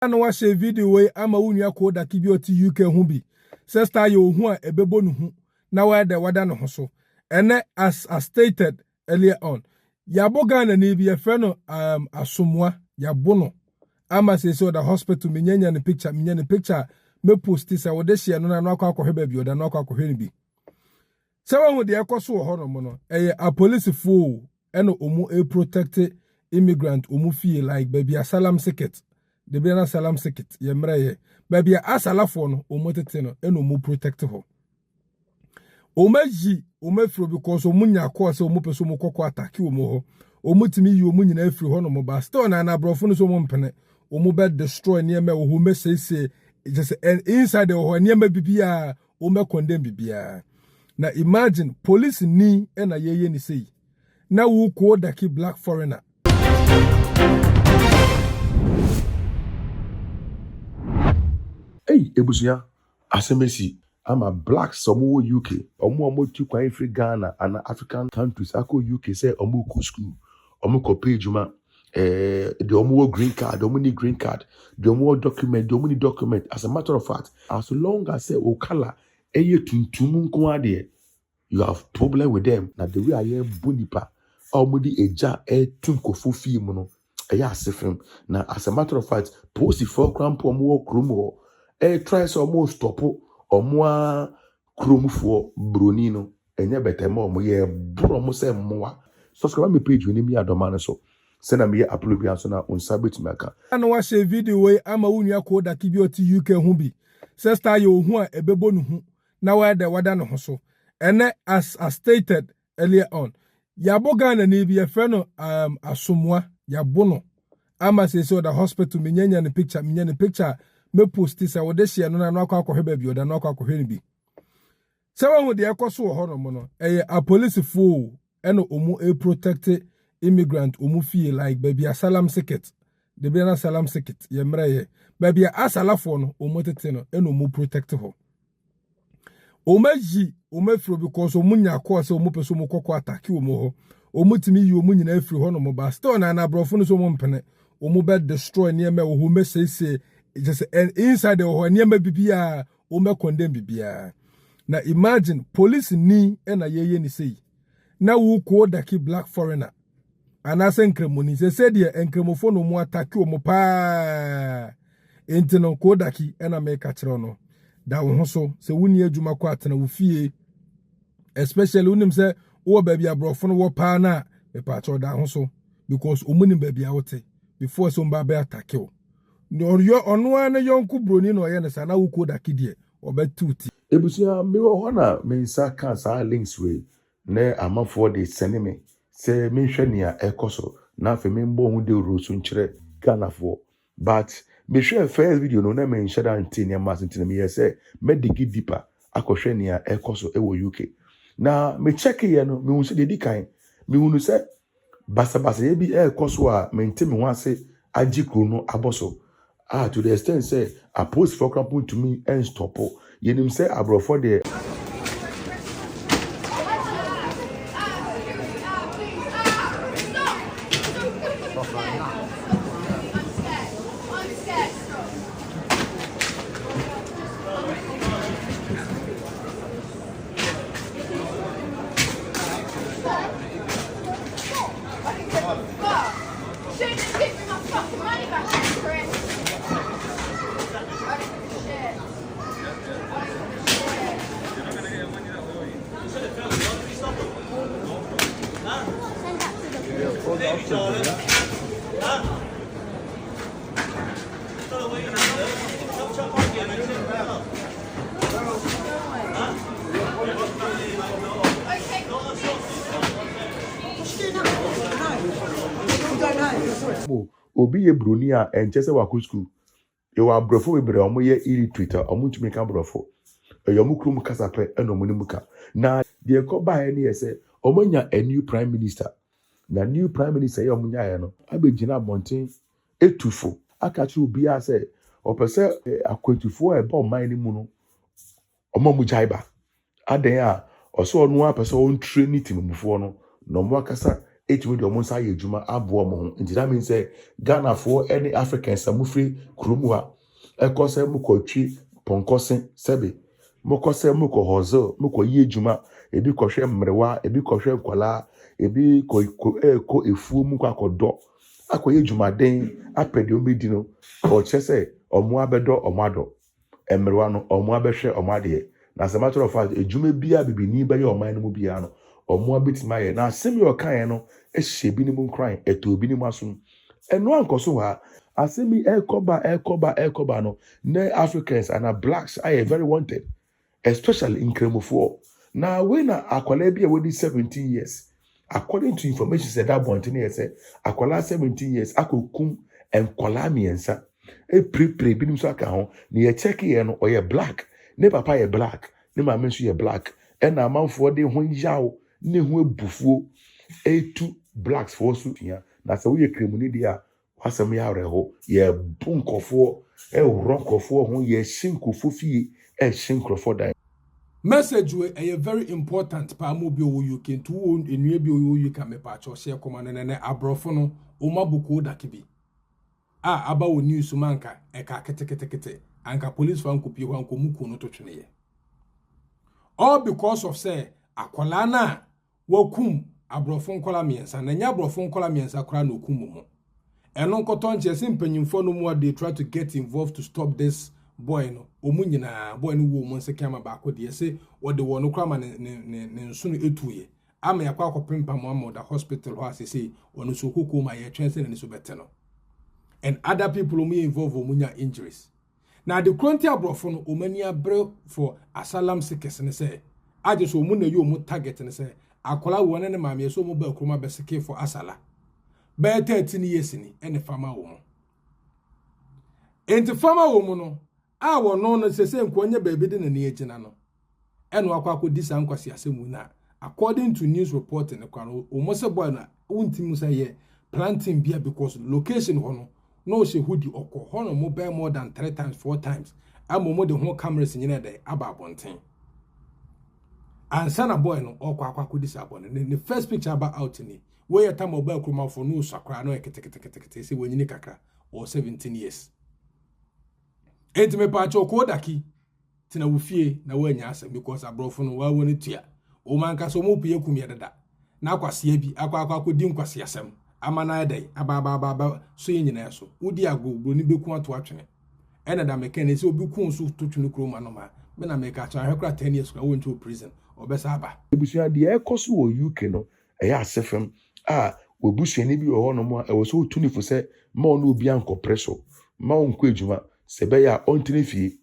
Ana wa share video we ama unua ko da Be-aten UK ho bi. Sister ye ohu a ebebo no hu na wa da wada no so. Ene as stated earlier on. Yabo Ghana ni bi no asomwa yabo no. Ama say so the hospital minyanya ne picture me post this I would share no na no akwa ba bi oda no akwa ni bi. Se wa hu de ekoso ho no mo no a police fo eno omu protect immigrant omu fie like baby asylum ticket. The be na salam sekit ye mreye baby asalafo no omotete no eno mu protect ho omaji omafro because omunya ko se omupeso mu kokko attack omo ho omutimi yi omu nyina afri ho no mo ba still na brofo no so mo mpene omu be destroy niam wo me say just inside the ho niam bibia o me condemn bibia na imagine police ni na yeye ni sei na wo ko daki black foreigner. Hey, Ebusia, Asemesi, I'm a black Samoa UK, Omo tu kwa free Ghana and African countries. Ako UK say Omo ku school, Omo ko pay juma, the Omo green card, Omo ni green card, the Omo document, the Omo ni document. As a matter of fact, as long as say Okala, eye tuntumu nkwade, you have problem with them. Na the way I am bunipa, Omo di eja tunko fufi mono, eya asefem. Na as a matter of fact, post for crampo Omo krumo. Try some more stop or more chromfo brunino and ya better more ye bromo say more. Subscribe me page when me adomana so. Send me upload answer on Sabbath maker. Ana wa share video we ama unua ko da Be-aten UK ho bi. Sister ye ohu a ebebo no hu na wa da wada no so. Ene as stated earlier on. Yabo Ghana ni bi no asomwa yabo no. Ama say so the hospital minyanya ne picture me post this I would share no na no akwa ba bi oda no akwa ni bi. Se wa hu de ekoso ho no mo no a police fo eno omu protect immigrant omu fie like baby asylum ticket. The be na asylum ticket ye mreye baby asalafo no omotete no eno omu protect ho. Omaji omafro because omunya ko se omu peso mu kokko attack omo ho. Omutimi yi omu nyina afri ho no mo ba still na brofo no so mo mpene omu be destroy niam wo me say just inside the ho niam bibia o me condemn bibia. Na imagine police ni na yeye ni sei na wo ko daki black foreigner anase nkremoni se de enkremofo no mu attack o mo pa entino ko daki na me ka kire no da wo ho so se wuni adwuma ko atena wo fie especially unim se wo ba bia brofo no wo pa na me pa cho da ho so because omuni ba bia wote before so mba be attack o no yo ono an yonku broni no ye ne sa na wo ko daki de obetuti. Ebusia, me wo na me nsa kan sa links we ne amafo de send me say me hwe nia ekoso na fe me mbo hu de rosu nkyere Ghana for but me hwe first video no na me nhyɛ da ntini mas ntini me say me dig deeper akɔhwɛ nia ekoso ewo UK na me check ye no me hu se de di kan me hu se basa ye bi ekoso a me ntimi ho ase agikro no aboso to the extent say a post for crampon to me and stop yenim say abrofo de obi ye broni a enchese wa school e wa brofo we bre omo ye illiterate omo ntumi ka brofo eyomu krum kasape enomo ni muka na de ko ba ye ne yese omo nya a new prime minister na new prime minister ye omo nya ye no abegina bonten etufo akachi obi a se opese akwetufo e ba oman ni mu no omo mu jaiba aden a oso onu apese on train team mufo no no mo akasa etumi de ɔmo nsa yɛ adwuma aboa ɔmo ho nti that means sɛ Ghana for any Africans a mufiri kurom ha ɛkɔ sɛ mokɔtwi pɔnkɔse sɛbe mokɔ sɛ mokɔ hɔzel mokɔ yɛ adwuma ebi kɔhwɛ mmerewa ebi kɔhwɛ nkwalaa ebi kɔ efuo mu kɔ akɔdɔ akɔyɛ adwumaden apɛ deɛ ɔmo di no ɔkyerɛ sɛ ɔmo abɛdɔ ɔmo adɔ mmerewa no ɔmo abɛhwɛ ɔmo adeɛ na as a matter of fact adwuma biara bibini bɛyɛ ɔman no mu biara no ɔmo abɛtumi ayɛ na asɛm yɛ ɔkaeɛ no ɛhyɛ bi ne mu nkran ɛtɔ bi ne mu asom ɛno ankɔ so ha asɛm yi ɛkɔba no na Africans and blacks ayɛ very wanted especially nkramofoɔ na wei na akwalaa bi a wɔdi 17 years according to information said that bonten yɛ sɛ akwalaa 17 years akɔkum nkwalaa mmiɛnsa ɛpirepire binom so aka ho na yɛkyɛke yɛ no ɔyɛ black ne papa yɛ black ne maame nso yɛ black ɛna amanfoɔ de ho yaw ne ho ebufuo etu blacks foɔ so tua na sɛ woyɛ kremuni deɛ a wasɛm yɛ awerɛho yɛbu nkɔfoɔ ɛworɔ nkɔfoɔ ho yɛhye nkɔfoɔ fie ɛhye nkurɔfoɔ dan message we a very important pa mo bi o UK ntu wo enua bi o UK me pa cho share koma no ne abrofo no o mabuko dakibi aba wo news manka e ka kete anka police fan kopie ho anko muku no to twene ye all because of say akola na wakum abrofo nkola miensa na nya abrofo nkola miensa kora na okum mo eno nkoto nche se mpanyimfo no mu they try to get involved to stop this boy no omunyina boy no wo mo sekama ba ko de se wode wo no krama ne nso no etuye ama yakwa akopempa mo ama da hospital ho asese wono so kokko ma ye twen se ne so bete no and other people who involved omunya injuries now the cronti abrofo no omani abre for asylum seekers ne say aje so omu na yo mu target ne say akola wo ne maame so mu ba kroma beseke for asala ba 13 years ni ene fama wo mo enti fama wo mo no a wo no sese nkonye ba bi de na ne agina no eno akwa akodi san kwase asemu na according to news report ne kwa no omo se boy na wontim say ye planting bia because location ho no she hudi oko hono mo be more than 3 times 4 times amomo de ho cameras nyina de aba bonten ansana boy no okwa akwa this abon the first picture about out ni we yata mobile kroma for no sakra no ekete se wanyini kakra or 17 years enti me pa cho ko daki tina wufie na wanya asa because abrofo no wa woni tua o man ka so mo pie kumye dada na akwase bi akwa di nkwase asem amana dai aba so nyina so wudi ago broni beku ato atwene ena da meka se obi kun so to twene kroma no ma me na meka cha hekra 10 years kwa won to prison obesa aba ebusua de ekoso wo UK no eya asefem a obusuani bi wo no mo e wo so tunifo se ma ono obi anko preso ma onko ejuma se be ya ontine fie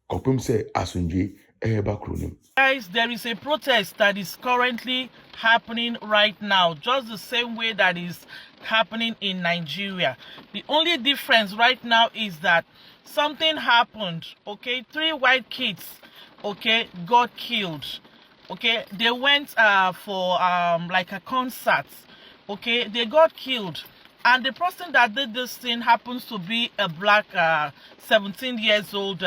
kopem se asundwe eba kronim. Guys, there is a protest that is currently happening right now, just the same way that is happening in Nigeria. The only difference right now is that something happened, okay? 3 white kids, okay, got killed, okay? They went for like a concert, okay? They got killed. And the person that did this thing happens to be a black 17 years old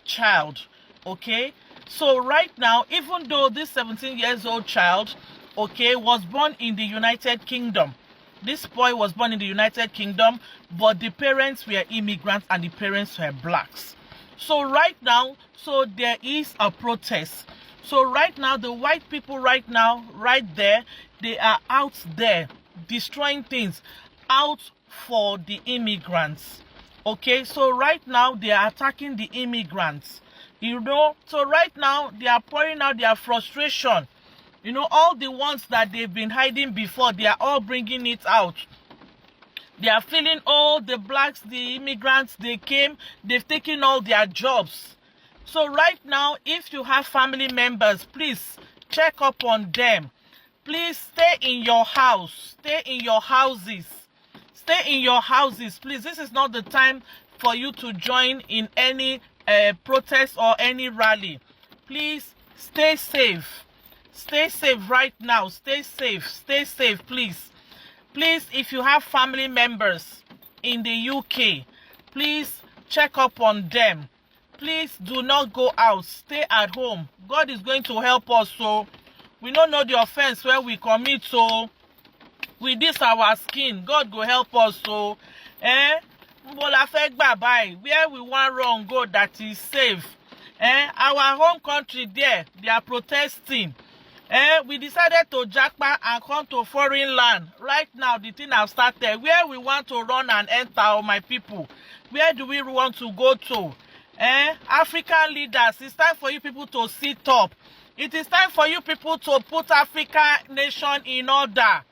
child, okay? So right now, even though this 17 years old child, okay, was born in the United Kingdom, this boy was born in the United Kingdom, but the parents were immigrants and the parents were blacks. So right now, so there is a protest. So right now, the white people right now, right there, they are out there destroying things out for the immigrants. Okay, so right now, they are attacking the immigrants. You know, so right now, they are pouring out their frustration. You know, all the ones that they've been hiding before, they are all bringing it out. They are feeling all the blacks, the immigrants, they came, they've taken all their jobs. So right now, if you have family members, please check up on them. Please stay in your house. Stay in your houses. Stay in your houses, please. This is not the time for you to join in any protest or any rally. Please stay safe. Stay safe right now. Stay safe, please. Please, if you have family members in the UK, please check up on them. Please do not go out. Stay at home. God is going to help us. So we don't know the offense where we commit. So with this our skin. God go help us. So where we want run go that is safe. Our home country there, they are protesting. We decided to jackpot and come to foreign land. Right now, the thing have started. Where we want to run and enter, my people? Where do we want to go to? African leaders, it's time for you people to sit up. It is time for you people to put African nation in order.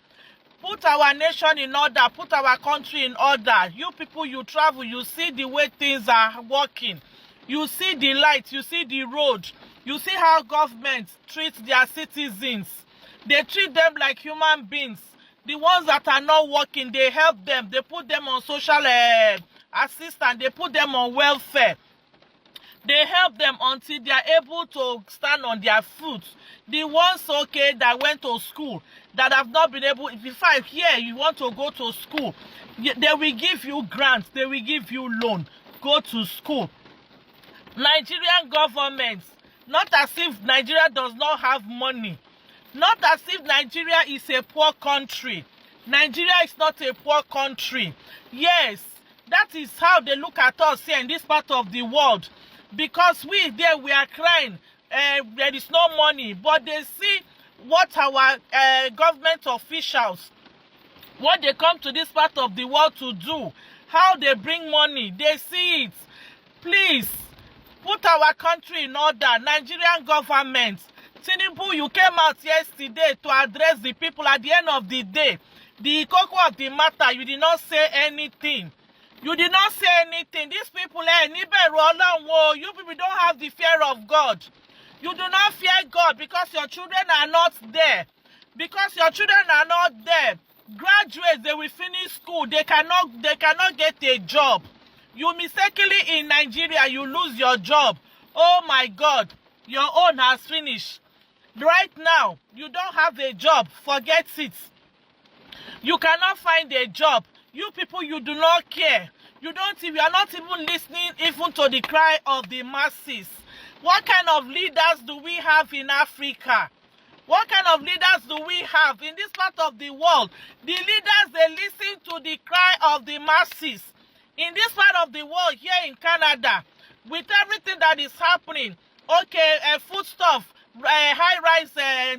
Put our nation in order. Put our country in order. You people, you travel, you see the way things are working. You see the light, you see the road. You see how governments treat their citizens. They treat them like human beings. The ones that are not working, they help them. They put them on social assistance. They put them on welfare. They help them until they are able to stand on their feet. The ones, okay, that went to school, that have not been able, if you find here, you want to go to school, they will give you grants, they will give you loan. Go to school. Nigerian government, not as if Nigeria does not have money. Not as if Nigeria is a poor country. Nigeria is not a poor country. Yes, that is how they look at us here in this part of the world. Because we there, we are crying, there is no money. But they see what our government officials, what they come to this part of the world to do, how they bring money, they see it. Please, put our country in order. Nigerian government, Tinubu, you came out yesterday to address the people. At the end of the day, the cocoa of the matter, you did not say anything. You did not say anything. These people, you people don't have the fear of God. You do not fear God because your children are not there. Because your children are not there. Graduates, they will finish school. They cannot get a job. You mistakenly in Nigeria, you lose your job. Oh my God, your own has finished. Right now, you don't have a job. Forget it. You cannot find a job. You people, you do not care. You are not even listening even to the cry of the masses. What kind of leaders do we have in Africa? What kind of leaders do we have in this part of the world? The leaders, they listen to the cry of the masses. In this part of the world, here in Canada, with everything that is happening, okay, foodstuff, high rise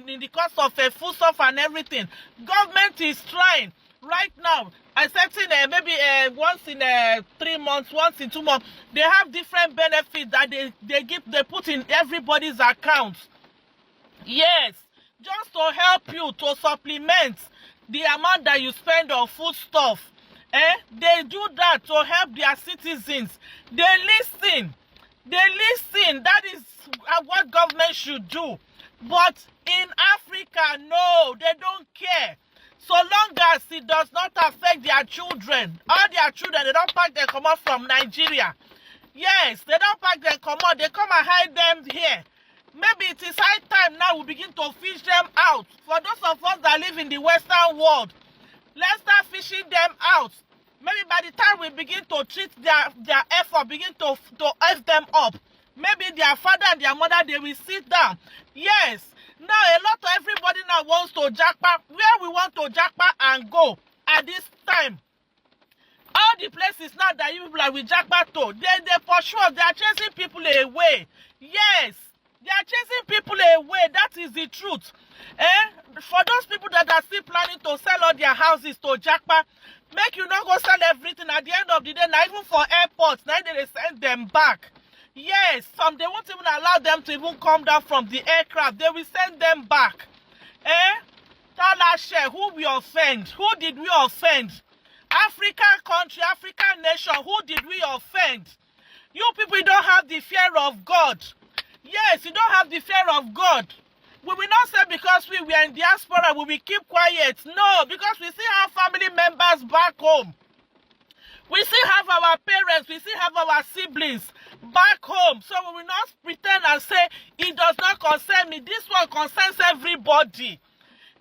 in the cost of foodstuff and everything, government is trying right now, accepting maybe once in 3 months, once in 2 months, they have different benefits that they put in everybody's account. Yes, just to help you to supplement the amount that you spend on foodstuff. They do that to help their citizens. They listen. That is what government should do. But in Africa, no, they don't care. So long as it does not affect their children, all their children, they don't pack them come out from Nigeria. Yes, they don't pack them come out. They come and hide them here. Maybe it is high time now we begin to fish them out. For those of us that live in the Western world, let's start fishing them out. Maybe by the time we begin to treat their effort, begin to F them up, maybe their father and their mother, they will sit down. Yes. Now, a lot of everybody now wants to jackpot. Where we want to jackpot and go at this time. All the places now that you people are with jackpot to, they for sure, they are chasing people away. Yes, they are chasing people away. That is the truth. For those people that are still planning to sell all their houses to jackpot, make you not go sell everything at the end of the day. Now, even for airports, now they send them back. Yes, some they won't even allow them to even come down from the aircraft. They will send them back. Tell us, who we offend? Who did we offend? African country, African nation, who did we offend? You people don't have the fear of God. Yes, you don't have the fear of God. We will not say because we were in diaspora, we will keep quiet. No, because we still have family members back home. We still have our parents, we still have our siblings back home. So we will not pretend and say, it does not concern me. This one concerns everybody.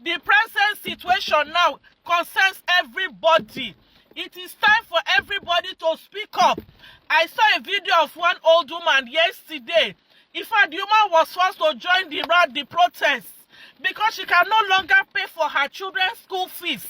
The present situation now concerns everybody. It is time for everybody to speak up. I saw a video of one old woman yesterday. In fact, the woman was forced to join the protest because she can no longer pay for her children's school fees.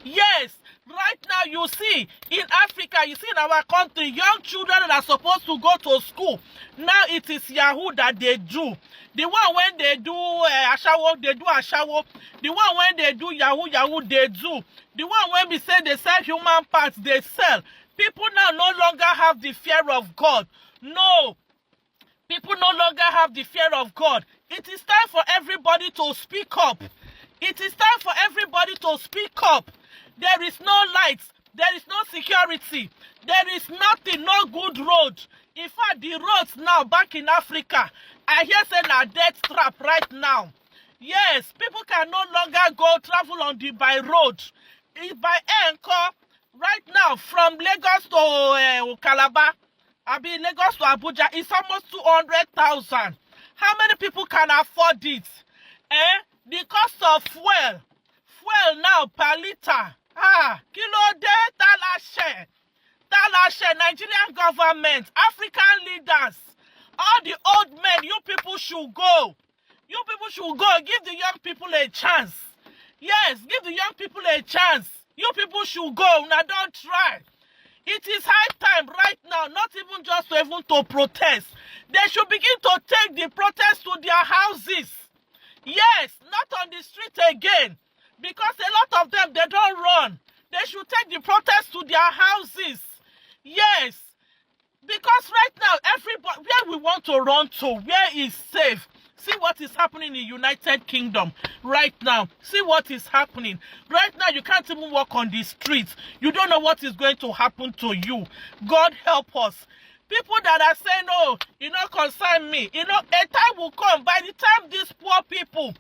Yes, right now you see in Africa, you see in our country, young children that are supposed to go to school. Now it is Yahoo that they do. The one when they do ashawo, they do ashawo. The one when they do Yahoo, they do. The one when we say they sell human parts, they sell. People now no longer have the fear of God. No, people no longer have the fear of God. It is time for everybody to speak up. It is time for everybody to speak up. There is no lights. There is no security. There is nothing, no good road. In fact, the roads now back in Africa, I hear say na death trap right now. Yes, people can no longer go travel on the by road. It's by air, right now from Lagos to Calabar, Lagos to Abuja, it's almost 200,000. How many people can afford it? The cost of fuel now per liter. Kilo de talashe, Nigerian government, African leaders, all the old men, you people should go. You people should go. Give the young people a chance. Yes, give the young people a chance. You people should go. Now don't try. It is high time right now, not even just to protest. They should begin to take the protest to their houses. Yes, not on the street again. Because a lot of them, they don't run. They should take the protest to their houses. Yes. Because right now, everybody, where we want to run to, where is safe. See what is happening in the United Kingdom right now. See what is happening. Right now, you can't even walk on the streets. You don't know what is going to happen to you. God help us. People that are saying, oh, it not concern me. A time will come. By the time these poor people,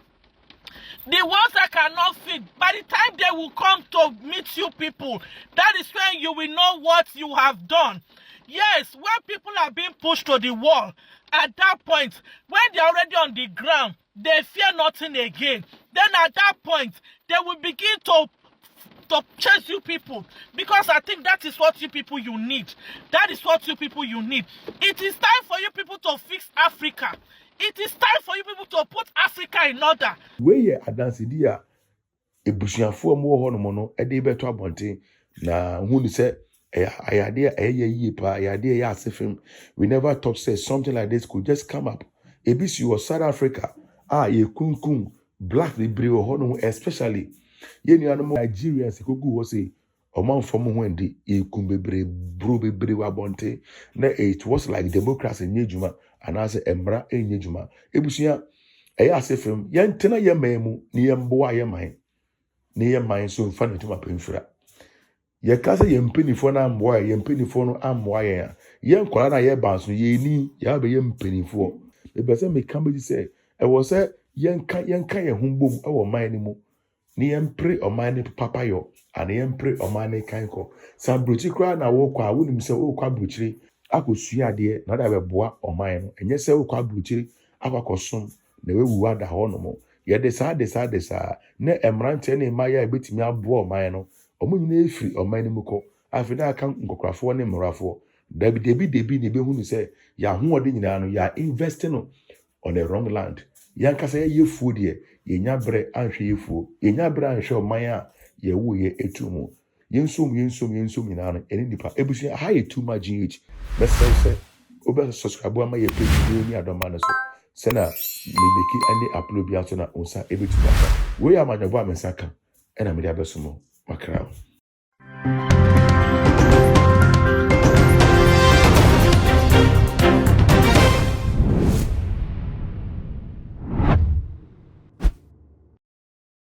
the ones that cannot feed, by the time they will come to meet you people, that is when you will know what you have done. Yes, when people are being pushed to the wall, at that point, when they're already on the ground, they fear nothing again. Then at that point, they will begin to chase you people. Because I think that is what you people you need. That is what you people you need. It is time for you people to fix Africa. It is time for you people to put Africa in order. Where adansidia ebusuafo mo ho no mo no e de beto abonten na hu ni se ayade ayeye pa ayade ya asefem. We never thought say something like this could just come up. Ebisi was South Africa ye kunkun black libre ho no, especially ye nuanom Nigerians kogu ho say omanfo mo ho ndi ye kumbebre bro bebre wa bonten na it was like democracy nyejuma and as emra enyejuma ebusua asefem yentena ye memu ni yemboa ye man ni ye man so mfa no tuma pemfira ye kasa ye mpenifo na amboa ye mpenifo no amboa ye nkwara na ye banso ye ni ya be ye mpenifo e be se me kan be say e wo se yenka ye humbom e wo man ni mu ni ye mpre o man ni papa yo and ye mpre o man ni kanko san brochi kra na wo kwa wonim se wo kwa brochiri akosua de na da be boa o man no enye se wo kwa brochiri akwakosom na we wuwa da ho no mo ye de sa na emrante na emaya ebetimi abo o man no omo nyina efiri o man ni muko afida aka nkokrafo ne mrafo debi ne be hunu se ya ho ode nyina no ya investing on the wrong land yankasa ye fu de ye nya bre anhwe ye fu ye nya bre anhwe o man a ye wu ye etumu yensum nyina no eni nipa ebusia ha ye too much gh se obe subscribe ama ye page ni adoma no so sena mebeki ane upload bia so na onsa ebetu baka we amanyabo amesaka ena me dia besumo makra